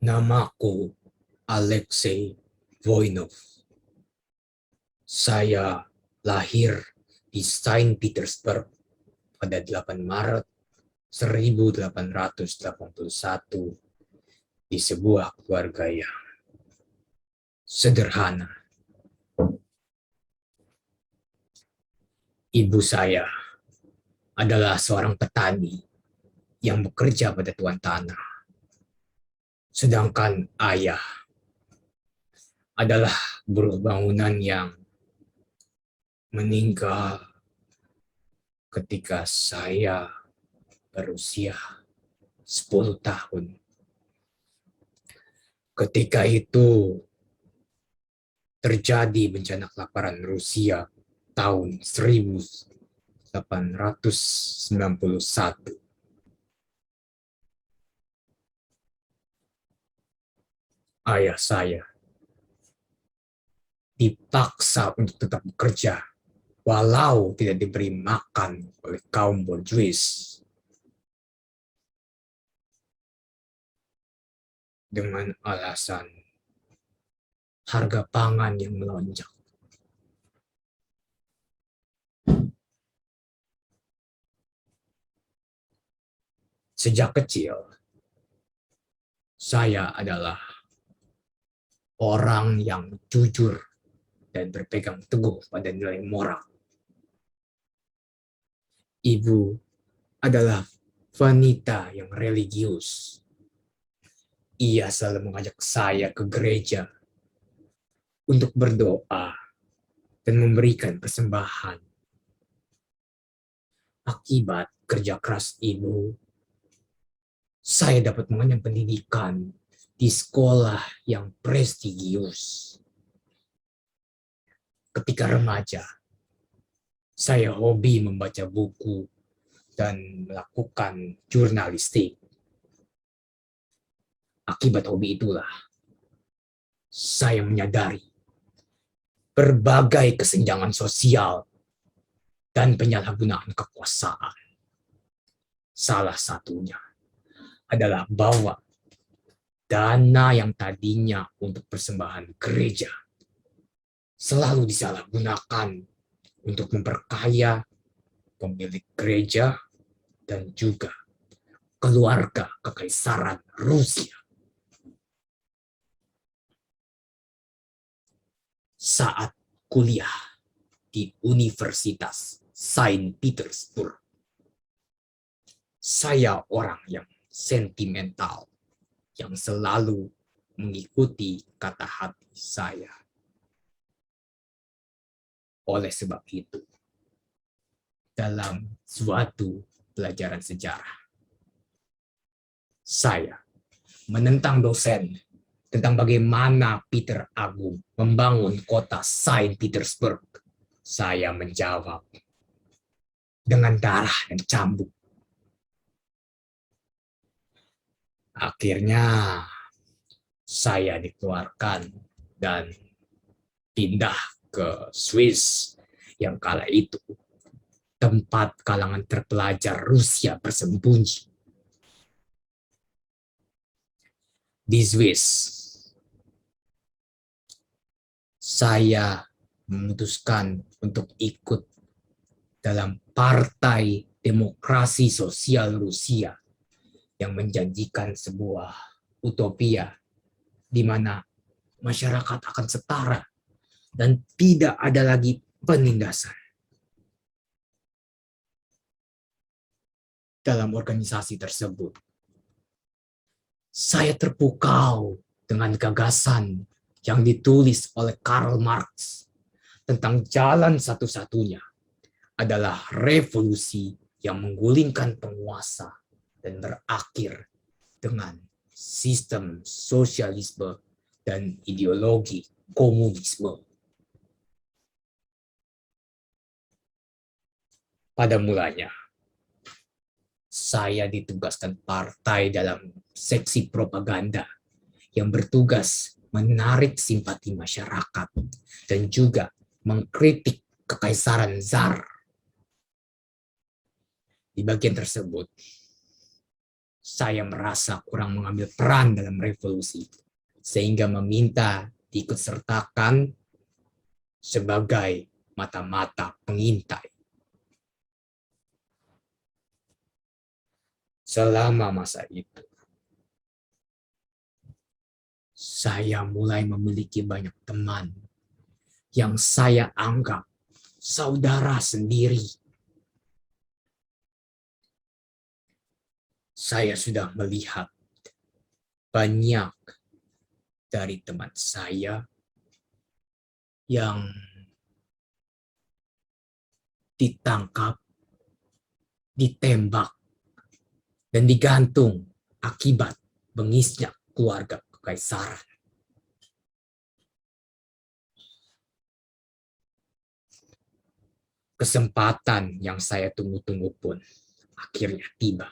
Namaku Alexei Voinov. Saya lahir di Saint Petersburg pada 8 Maret 1881 di sebuah keluarga yang sederhana. Ibu saya adalah seorang petani yang bekerja pada tuan tanah. Sedangkan ayah adalah buruh bangunan yang meninggal ketika saya berusia 10 tahun. Ketika itu terjadi bencana kelaparan Rusia tahun 1891. Ayah saya dipaksa untuk tetap bekerja walau tidak diberi makan oleh kaum borjuis dengan alasan harga pangan yang melonjak. Sejak kecil, saya adalah orang yang jujur dan berpegang teguh pada nilai moral. Ibu adalah wanita yang religius. Ia selalu mengajak saya ke gereja untuk berdoa dan memberikan persembahan. Akibat kerja keras ibu, saya dapat mengenyam pendidikan di sekolah yang prestigius. Ketika remaja, saya hobi membaca buku dan melakukan jurnalistik. Akibat hobi itulah, saya menyadari berbagai kesenjangan sosial dan penyalahgunaan kekuasaan. Salah satunya adalah bahwa dana yang tadinya untuk persembahan gereja selalu disalahgunakan untuk memperkaya pemilik gereja dan juga keluarga kekaisaran Rusia. Saat kuliah di Universitas Saint Petersburg, saya orang yang sentimental yang selalu mengikuti kata hati saya. Oleh sebab itu, dalam suatu pelajaran sejarah, saya menentang dosen tentang bagaimana Peter Agung membangun kota Saint Petersburg. Saya menjawab dengan darah dan cambuk. Akhirnya saya dikeluarkan dan pindah ke Swiss yang kala itu tempat kalangan terpelajar Rusia bersembunyi. Di Swiss, saya memutuskan untuk ikut dalam Partai Demokrasi Sosial Rusia yang menjanjikan sebuah utopia di mana masyarakat akan setara dan tidak ada lagi penindasan. Dalam organisasi tersebut, saya terpukau dengan gagasan yang ditulis oleh Karl Marx tentang jalan satu-satunya adalah revolusi yang menggulingkan penguasa dan berakhir dengan sistem sosialisme dan ideologi komunisme. Pada mulanya, saya ditugaskan partai dalam seksi propaganda yang bertugas menarik simpati masyarakat dan juga mengkritik kekaisaran Tsar. Di bagian tersebut, saya merasa kurang mengambil peran dalam revolusi, sehingga meminta diikutsertakan sebagai mata-mata pengintai. Selama masa itu, saya mulai memiliki banyak teman yang saya anggap saudara sendiri. Saya sudah melihat banyak dari teman saya yang ditangkap, ditembak, dan digantung akibat bengisnya keluarga kekaisaran. Kesempatan yang saya tunggu-tunggu pun akhirnya tiba.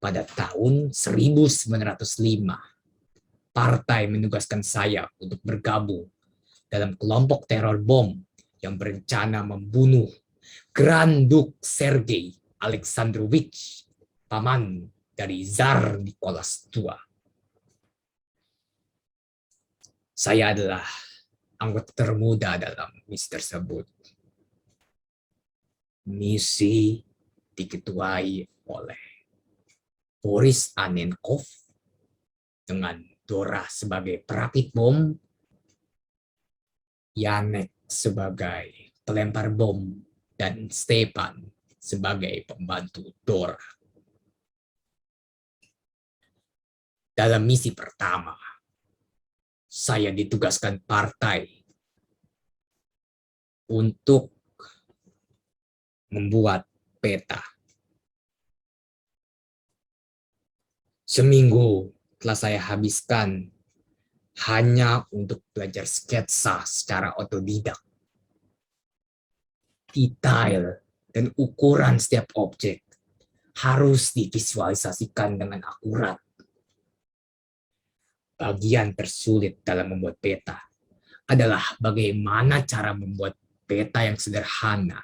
Pada tahun 1905, partai menugaskan saya untuk bergabung dalam kelompok teror bom yang berencana membunuh Grand Duke Sergei Alexandrovich, paman dari Tsar Nicholas II. Saya adalah anggota termuda dalam misi tersebut. Misi diketuai oleh Boris Anenkov dengan Dora sebagai perakit bom, Yanek sebagai pelempar bom, dan Stepan sebagai pembantu Dora. Dalam misi pertama, saya ditugaskan partai untuk membuat peta. Seminggu telah saya habiskan hanya untuk belajar sketsa secara otodidak. Detail dan ukuran setiap objek harus divisualisasikan dengan akurat. Bagian tersulit dalam membuat peta adalah bagaimana cara membuat peta yang sederhana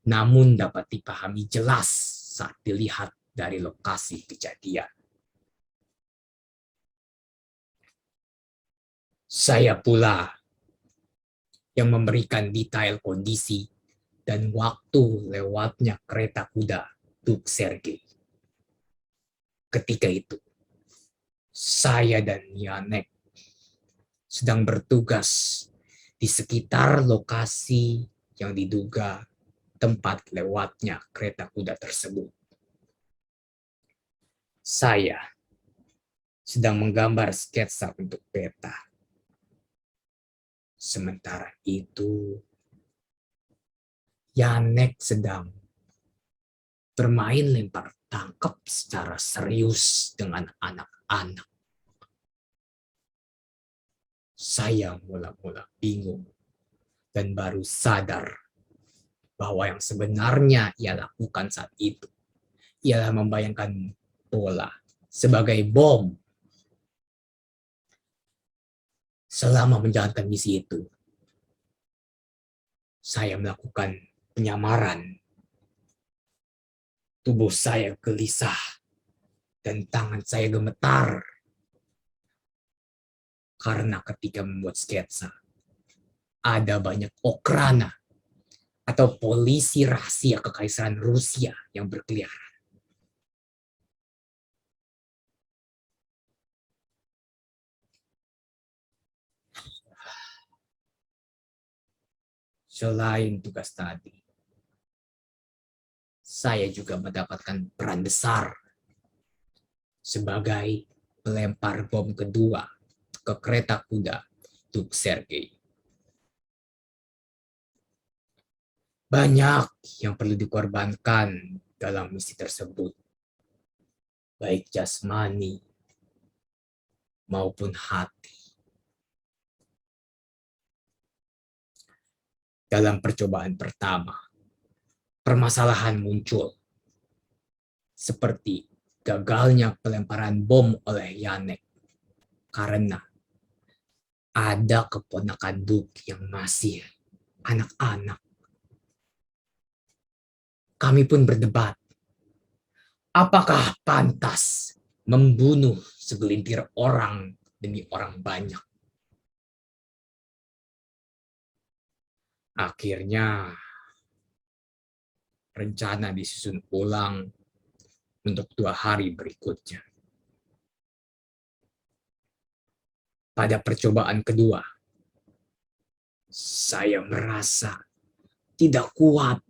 namun dapat dipahami jelas saat dilihat dari lokasi kejadian. Saya pula yang memberikan detail kondisi dan waktu lewatnya kereta kuda Duk Sergei. Ketika itu, saya dan Yanek sedang bertugas di sekitar lokasi yang diduga tempat lewatnya kereta kuda tersebut. Saya sedang menggambar sketsa untuk peta. Sementara itu, Yanek sedang bermain lempar tangkap secara serius dengan anak-anak. Saya mula-mula bingung dan baru sadar bahwa yang sebenarnya ia lakukan saat itu ialah membayangkan bola sebagai bom. Selama menjalankan misi itu, saya melakukan penyamaran. Tubuh saya gelisah dan tangan saya gemetar. Karena ketika membuat sketsa, ada banyak okrana atau polisi rahasia kekaisaran Rusia yang berkeliaran. Selain tugas tadi, saya juga mendapatkan peran besar sebagai pelempar bom kedua ke kereta kuda Duk Sergei. Banyak yang perlu dikorbankan dalam misi tersebut, baik jasmani maupun hati. Dalam percobaan pertama, permasalahan muncul, seperti gagalnya pelemparan bom oleh Yanek karena ada keponakan Duk yang masih anak-anak. Kami pun berdebat, apakah pantas membunuh segelintir orang demi orang banyak. Akhirnya, rencana disusun ulang untuk 2 hari berikutnya. Pada percobaan kedua, saya merasa tidak kuat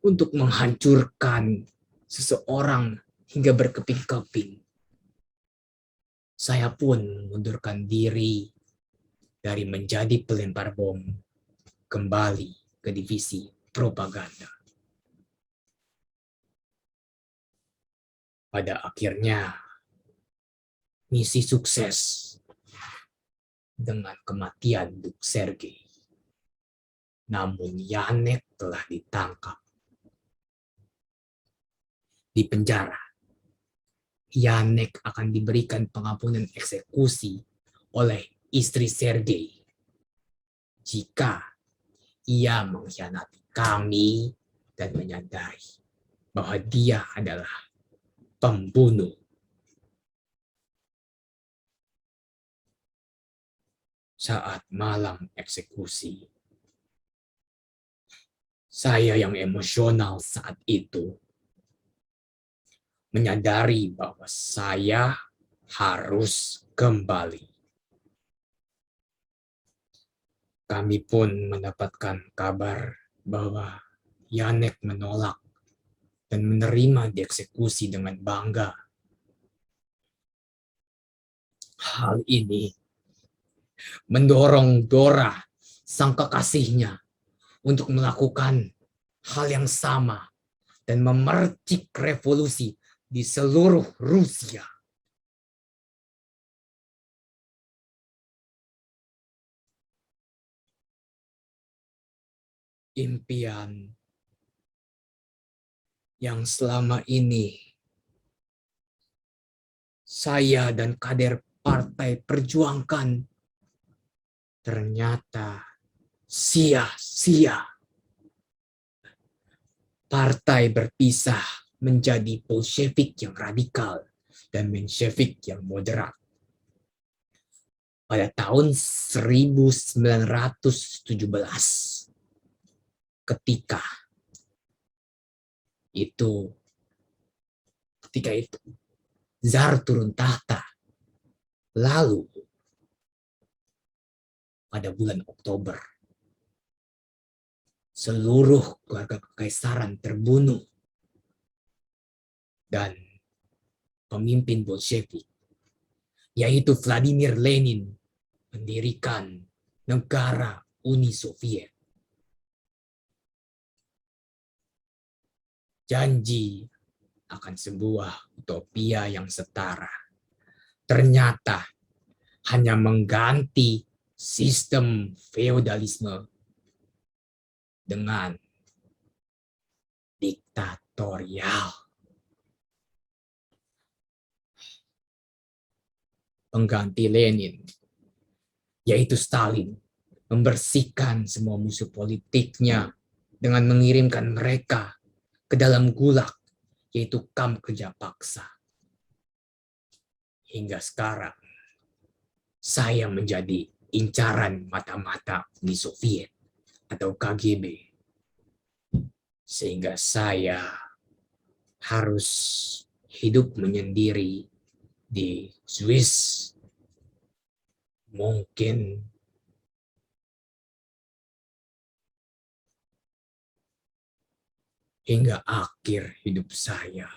untuk menghancurkan seseorang hingga berkeping-keping. Saya pun mengundurkan diri dari menjadi pelempar bom kembali ke divisi propaganda. Pada akhirnya, misi sukses dengan kematian Duk Sergei. Namun Yanek telah ditangkap. Di penjara, Yanek akan diberikan pengampunan eksekusi oleh istri Sergei jika ia mengkhianati kami dan menyadari bahwa dia adalah pembunuh. Saat malam eksekusi, saya yang emosional saat itu menyadari bahwa saya harus kembali. Kami pun mendapatkan kabar bahwa Yanek menolak dan menerima dieksekusi dengan bangga. Hal ini mendorong Dora, sang kekasihnya, untuk melakukan hal yang sama dan memercik revolusi di seluruh Rusia. Impian yang selama ini saya dan kader partai perjuangkan ternyata sia-sia. Partai berpisah menjadi Bolshevik yang radikal dan Menshevik yang moderat. Pada tahun 1917, ketika itu Zar turun tahta. Lalu pada bulan Oktober, seluruh keluarga kekaisaran terbunuh dan pemimpin Bolshevik, yaitu Vladimir Lenin, mendirikan negara Uni Soviet. Janji akan sebuah utopia yang setara ternyata hanya mengganti sistem feodalisme dengan diktatorial. Pengganti Lenin, yaitu Stalin, membersihkan semua musuh politiknya dengan mengirimkan mereka ke dalam gulag, yaitu kamp kerja paksa. Hingga sekarang, saya menjadi incaran mata-mata Uni Soviet atau KGB. Sehingga saya harus hidup menyendiri di Swiss. Mungkin hingga akhir hidup saya.